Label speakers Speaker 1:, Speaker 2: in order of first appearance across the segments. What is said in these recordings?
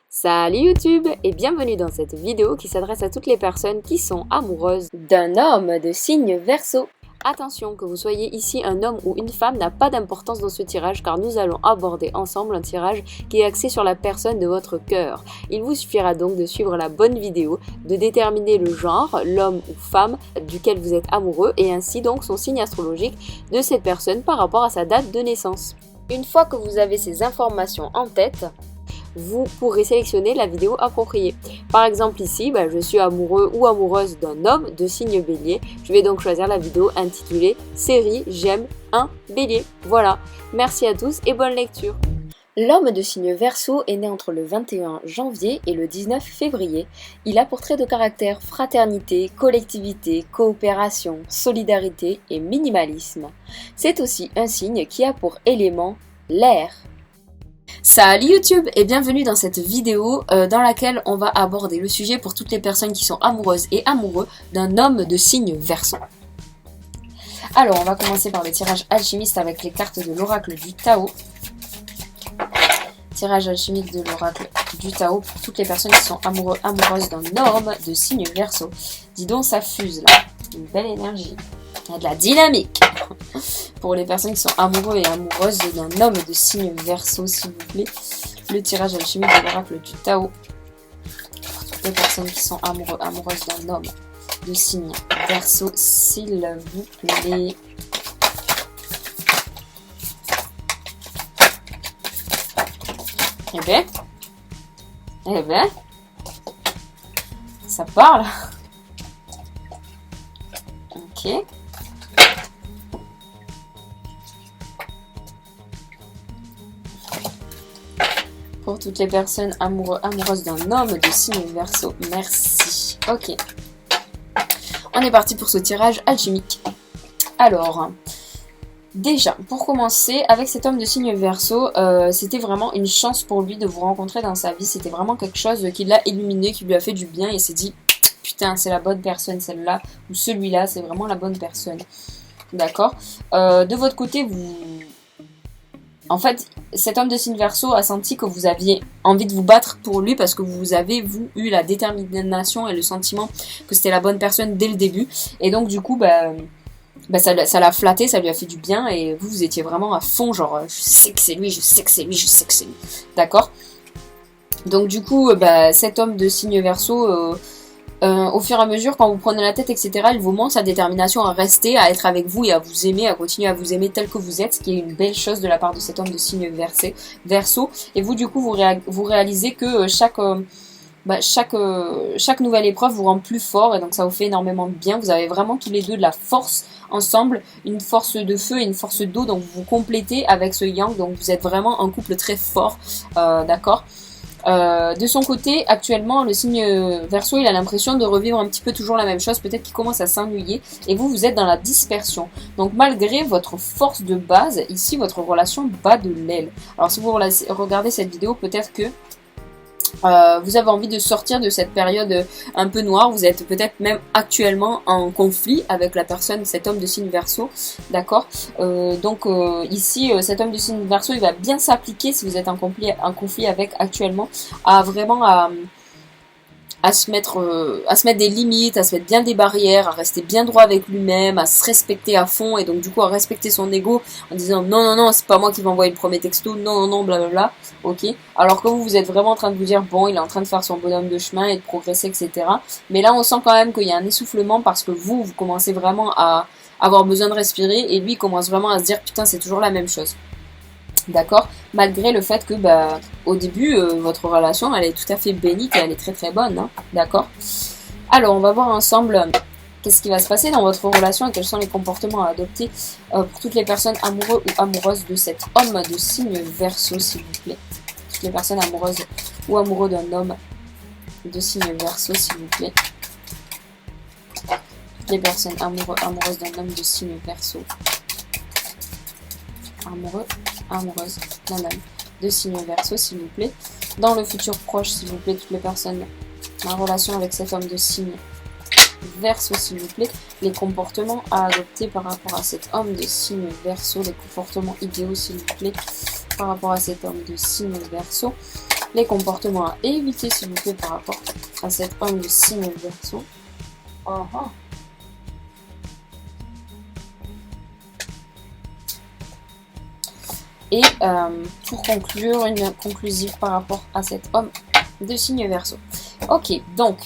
Speaker 1: Salut YouTube et bienvenue dans cette vidéo qui s'adresse à toutes les personnes qui sont amoureuses d'un homme de signe Verseau. Attention, que vous soyez ici un homme ou une femme n'a pas d'importance dans ce tirage car nous allons aborder ensemble un tirage qui est axé sur la personne de votre cœur. Il vous suffira donc de suivre la bonne vidéo, de déterminer le genre, l'homme ou femme duquel vous êtes amoureux et ainsi donc son signe astrologique de cette personne par rapport à sa date de naissance. Une fois que vous avez ces informations en tête, vous pourrez sélectionner la vidéo appropriée. Par exemple ici, je suis amoureux ou amoureuse d'un homme de signe Bélier. Je vais donc choisir la vidéo intitulée Série J'aime un Bélier. Voilà, merci à tous et bonne lecture. L'homme de signe Verseau est né entre le 21 janvier et le 19 février. Il a pour trait de caractère fraternité, collectivité, coopération, solidarité et minimalisme. C'est aussi un signe qui a pour élément l'air. Salut YouTube et bienvenue dans cette vidéo dans laquelle on va aborder le sujet pour toutes les personnes qui sont amoureuses et amoureux d'un homme de signe Verseau. Alors on va commencer par le tirage alchimiste avec les cartes de l'oracle du Tao. Tirage alchimique de l'oracle du Tao pour toutes les personnes qui sont amoureuses d'un homme de signe Verseau. Dis donc ça fuse là, une belle énergie, il y a de la dynamique. Pour les personnes qui sont amoureux et amoureuses d'un homme de signe Verseau, s'il vous plaît, le tirage alchimique de l'oracle du Tao. Pour toutes les personnes qui sont amoureuses d'un homme de signe Verseau, s'il vous plaît. Eh ben, ça parle. Ok. Pour toutes les personnes amoureuses d'un homme de signe Verseau, merci. Ok. On est parti pour ce tirage alchimique. Alors, déjà, pour commencer, avec cet homme de signe Verseau, c'était vraiment une chance pour lui de vous rencontrer dans sa vie. C'était vraiment quelque chose qui l'a illuminé, qui lui a fait du bien et s'est dit « Putain, c'est la bonne personne, celle-là, ou celui-là, c'est vraiment la bonne personne. » D'accord. De votre côté, en fait, cet homme de signe Verseau a senti que vous aviez envie de vous battre pour lui parce que vous avez, eu la détermination et le sentiment que c'était la bonne personne dès le début. Et donc, du coup, ça l'a flatté, ça lui a fait du bien et vous étiez vraiment à fond, genre, je sais que c'est lui, je sais que c'est lui, je sais que c'est lui. D'accord ? Donc, du coup, cet homme de signe Verseau... au fur et à mesure, quand vous prenez la tête, etc., il vous montre sa détermination à rester, à être avec vous et à vous aimer, à continuer à vous aimer tel que vous êtes, ce qui est une belle chose de la part de cet homme de signe Verseau. Et vous, du coup, vous réalisez que chaque nouvelle épreuve vous rend plus fort et donc ça vous fait énormément de bien. Vous avez vraiment tous les deux de la force ensemble, une force de feu et une force d'eau, donc vous vous complétez avec ce yang, donc vous êtes vraiment un couple très fort, d'accord ? De son côté, actuellement, le signe Verseau, il a l'impression de revivre un petit peu toujours la même chose, peut-être qu'il commence à s'ennuyer, et vous êtes dans la dispersion. Donc malgré votre force de base, ici, votre relation bat de l'aile. Alors si vous regardez cette vidéo, peut-être que vous avez envie de sortir de cette période un peu noire, vous êtes peut-être même actuellement en conflit avec la personne, cet homme de signe Verseau, d'accord. Ici, cet homme de signe Verseau, il va bien s'appliquer si vous êtes en conflit avec actuellement, à se mettre des limites, à se mettre bien des barrières, à rester bien droit avec lui-même, à se respecter à fond et donc du coup à respecter son ego en disant non, c'est pas moi qui vais envoyer le premier texto, non, blablabla, ok. Alors que vous êtes vraiment en train de vous dire bon, il est en train de faire son bonhomme de chemin et de progresser, etc. Mais là on sent quand même qu'il y a un essoufflement parce que vous commencez vraiment à avoir besoin de respirer et lui il commence vraiment à se dire putain c'est toujours la même chose. D'accord, malgré le fait que au début votre relation elle est tout à fait bénite et elle est très très bonne, hein, d'accord. Alors on va voir ensemble qu'est-ce qui va se passer dans votre relation et quels sont les comportements à adopter pour toutes les personnes amoureuses ou amoureuses de cet homme de signe Verseau, s'il vous plaît. Toutes les personnes amoureuses ou amoureux d'un homme de signe Verseau, s'il vous plaît. Toutes les personnes amoureuses d'un homme de signe Verseau. Amoureuse d'un homme de signe Verseau, s'il vous plaît. Dans le futur proche, s'il vous plaît, toutes les personnes en relation avec cet homme de signe Verseau, s'il vous plaît. Les comportements à adopter par rapport à cet homme de signe Verseau, les comportements idéaux, s'il vous plaît, par rapport à cet homme de signe Verseau. les comportements à éviter s'il vous plaît par rapport à cet homme de signe Verseau. Et pour conclure, une conclusive par rapport à cet homme de signe Verseau. Ok, donc,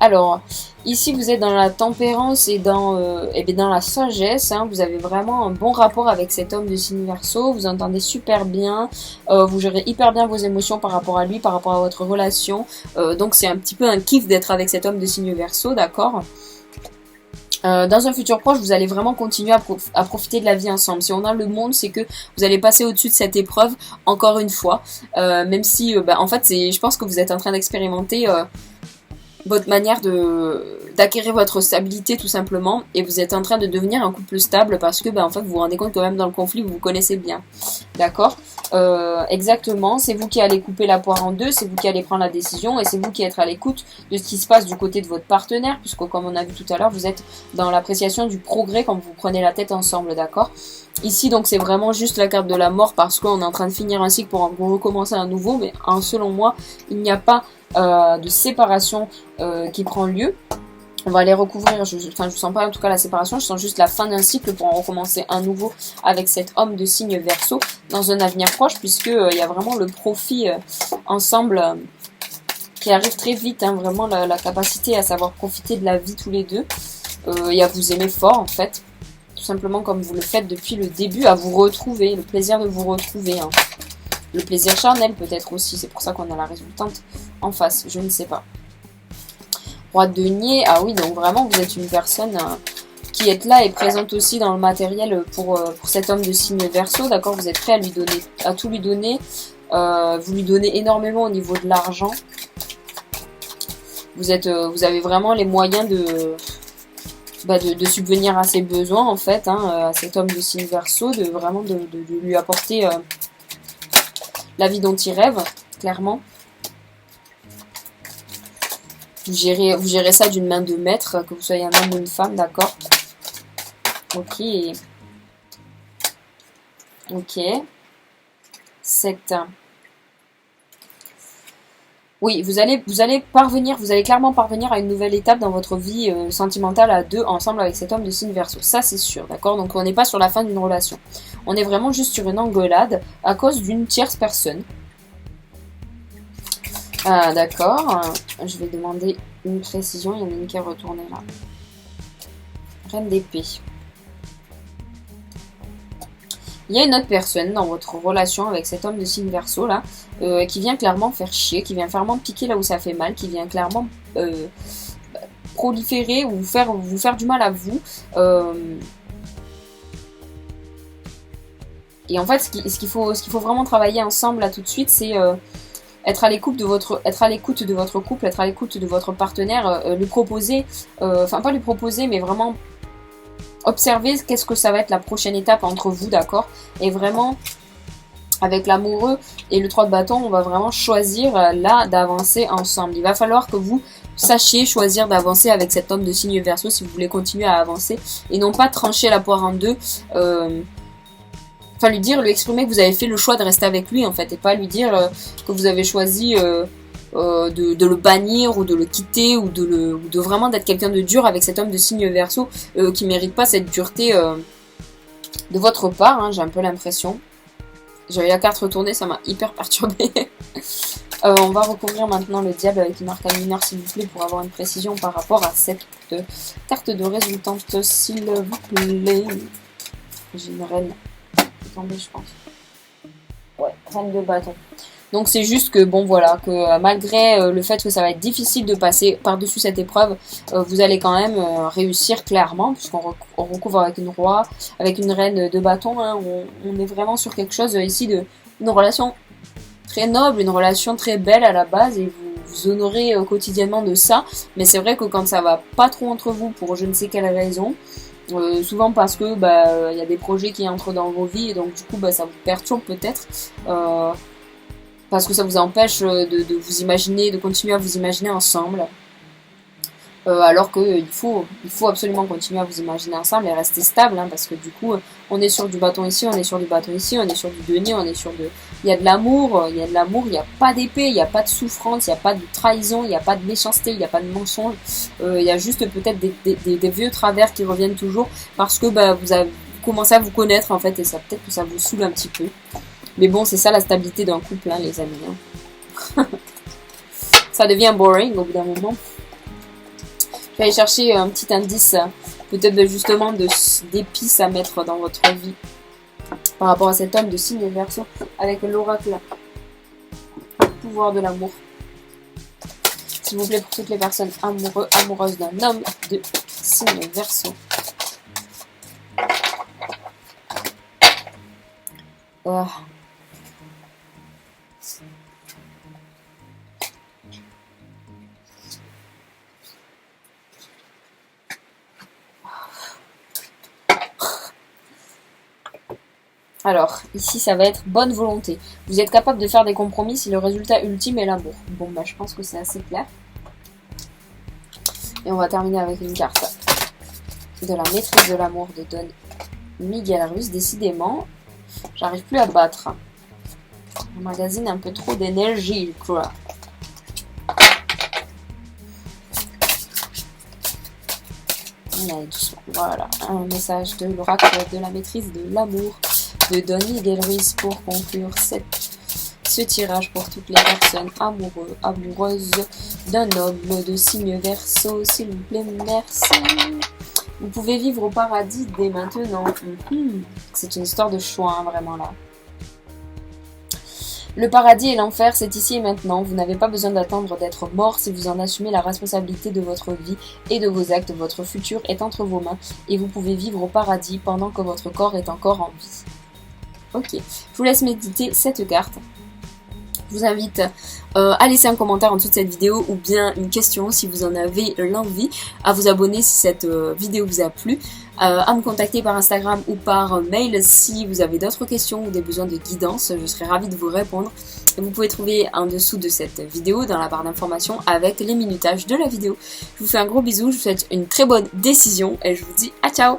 Speaker 1: alors, ici vous êtes dans la tempérance et dans la sagesse, hein. Vous avez vraiment un bon rapport avec cet homme de signe Verseau, vous entendez super bien, vous gérez hyper bien vos émotions par rapport à lui, par rapport à votre relation, donc c'est un petit peu un kiff d'être avec cet homme de signe Verseau, d'accord ? Dans un futur proche, vous allez vraiment continuer à profiter de la vie ensemble. Si on a le monde, c'est que vous allez passer au-dessus de cette épreuve, encore une fois. Même si, en fait, je pense que vous êtes en train d'expérimenter votre manière d'acquérir votre stabilité, tout simplement. Et vous êtes en train de devenir un couple stable parce que, en fait, vous vous rendez compte que même dans le conflit, vous vous connaissez bien. D'accord ? Exactement, c'est vous qui allez couper la poire en deux, c'est vous qui allez prendre la décision et c'est vous qui êtes à l'écoute de ce qui se passe du côté de votre partenaire, puisque comme on a vu tout à l'heure, vous êtes dans l'appréciation du progrès quand vous prenez la tête ensemble, d'accord ? Ici donc c'est vraiment juste la carte de la mort parce qu'on est en train de finir un cycle pour recommencer un nouveau, mais selon moi il n'y a pas de séparation qui prend lieu. On va les recouvrir, je sens pas en tout cas la séparation, je sens juste la fin d'un cycle pour en recommencer un nouveau avec cet homme de signe Verseau dans un avenir proche, puisque il y a vraiment le profit ensemble qui arrive très vite, hein, vraiment la capacité à savoir profiter de la vie tous les deux et à vous aimer fort en fait, tout simplement comme vous le faites depuis le début, à vous retrouver, le plaisir de vous retrouver, hein. Le plaisir charnel peut-être aussi, c'est pour ça qu'on a la résultante en face, je ne sais pas. Roi de denier, ah oui, donc vraiment vous êtes une personne qui est là et présente aussi dans le matériel pour cet homme de signe Verseau, d'accord, vous êtes prêt à tout lui donner, vous lui donnez énormément au niveau de l'argent, vous avez vraiment les moyens de subvenir à ses besoins en fait, hein, à cet homme de signe Verseau, de lui apporter la vie dont il rêve, clairement. Vous gérez ça d'une main de maître, que vous soyez un homme ou une femme, d'accord? Ok. Ok. 7. Oui, vous allez clairement parvenir à une nouvelle étape dans votre vie sentimentale à deux, ensemble avec cet homme de signe Verseau. Ça, c'est sûr, d'accord? Donc, on n'est pas sur la fin d'une relation. On est vraiment juste sur une engueulade à cause d'une tierce personne. Ah, d'accord. Je vais demander une précision. Il y en a une qui est retournée là. Reine d'épée. Il y a une autre personne dans votre relation avec cet homme de signe Verseau là, qui vient clairement faire chier, qui vient clairement piquer là où ça fait mal, qui vient clairement proliférer ou vous faire du mal à vous. Et en fait, ce qu'il faut vraiment travailler ensemble là tout de suite, c'est être à l'écoute de votre couple, être à l'écoute de votre partenaire, lui proposer, enfin pas lui proposer, mais vraiment observer qu'est-ce que ça va être la prochaine étape entre vous, d'accord? Et vraiment, avec l'amoureux et le 3 de bâton, on va vraiment choisir là d'avancer ensemble. Il va falloir que vous sachiez choisir d'avancer avec cet homme de signe Verseau si vous voulez continuer à avancer et non pas trancher la poire en deux. Enfin, lui exprimer que vous avez fait le choix de rester avec lui, en fait, et pas lui dire que vous avez choisi de le bannir ou de le quitter ou de vraiment d'être quelqu'un de dur avec cet homme de signe Verseau qui mérite pas cette dureté de votre part, hein, j'ai un peu l'impression. J'avais la carte retournée, ça m'a hyper perturbée. On va recouvrir maintenant le diable avec une arcane mineure, s'il vous plaît, pour avoir une précision par rapport à cette carte de résultante, s'il vous plaît. J'ai une reine. Je pense. Ouais, reine de bâton. Donc c'est juste que bon voilà, que malgré le fait que ça va être difficile de passer par-dessus cette épreuve, vous allez quand même réussir clairement, puisqu'on recouvre avec une roi, avec une reine de bâton, hein, on est vraiment sur quelque chose ici une relation très noble, une relation très belle à la base, et vous honorez quotidiennement de ça, mais c'est vrai que quand ça va pas trop entre vous pour je ne sais quelle raison, souvent parce que y a des projets qui entrent dans vos vies et donc du coup ça vous perturbe peut-être parce que ça vous empêche de vous imaginer, de continuer à vous imaginer ensemble. alors qu'il faut absolument continuer à vous imaginer ensemble et rester stable, hein, parce que du coup, on est sur du bâton ici, on est sur du bâton ici, on est sur du denier, on est sur de... Il y a de l'amour, il n'y a pas d'épée, il n'y a pas de souffrance, il n'y a pas de trahison, il n'y a pas de méchanceté, il n'y a pas de mensonge, il y a juste peut-être des vieux travers qui reviennent toujours, parce que vous avez commencé à vous connaître, en fait, et ça peut-être que ça vous saoule un petit peu. Mais bon, c'est ça la stabilité d'un couple, hein, les amis. Hein. Ça devient boring au bout d'un moment. Je vais aller chercher un petit indice, peut-être justement d'épices à mettre dans votre vie par rapport à cet homme de signe Verseau avec l'oracle, pouvoir de l'amour. S'il vous plaît, pour toutes les personnes amoureuses d'un homme de signe Verseau. Oh. Alors, ici, ça va être bonne volonté. Vous êtes capable de faire des compromis si le résultat ultime est l'amour. Bon, je pense que c'est assez clair. Et on va terminer avec une carte de la maîtrise de l'amour de Don Miguel Ruiz. Décidément, j'arrive plus à battre. On magazine un peu trop d'énergie, quoi. Allez, doucement. Voilà, un message de l'oracle de la maîtrise de l'amour de Don Miguel Ruiz pour conclure ce tirage pour toutes les personnes amoureuses d'un homme de signe Verseau, s'il vous plaît, merci. Vous pouvez vivre au paradis dès maintenant. C'est une histoire de choix, hein, vraiment là. Le paradis et l'enfer, c'est ici et maintenant. Vous n'avez pas besoin d'attendre d'être mort si vous en assumez la responsabilité de votre vie et de vos actes. Votre futur est entre vos mains et vous pouvez vivre au paradis pendant que votre corps est encore en vie. Ok, je vous laisse méditer cette carte. Je vous invite à laisser un commentaire en dessous de cette vidéo ou bien une question si vous en avez l'envie, à vous abonner si cette vidéo vous a plu, à me contacter par Instagram ou par mail si vous avez d'autres questions ou des besoins de guidance, je serai ravie de vous répondre. Et vous pouvez trouver en dessous de cette vidéo dans la barre d'informations avec les minutages de la vidéo. Je vous fais un gros bisou, je vous souhaite une très bonne décision et je vous dis à ciao.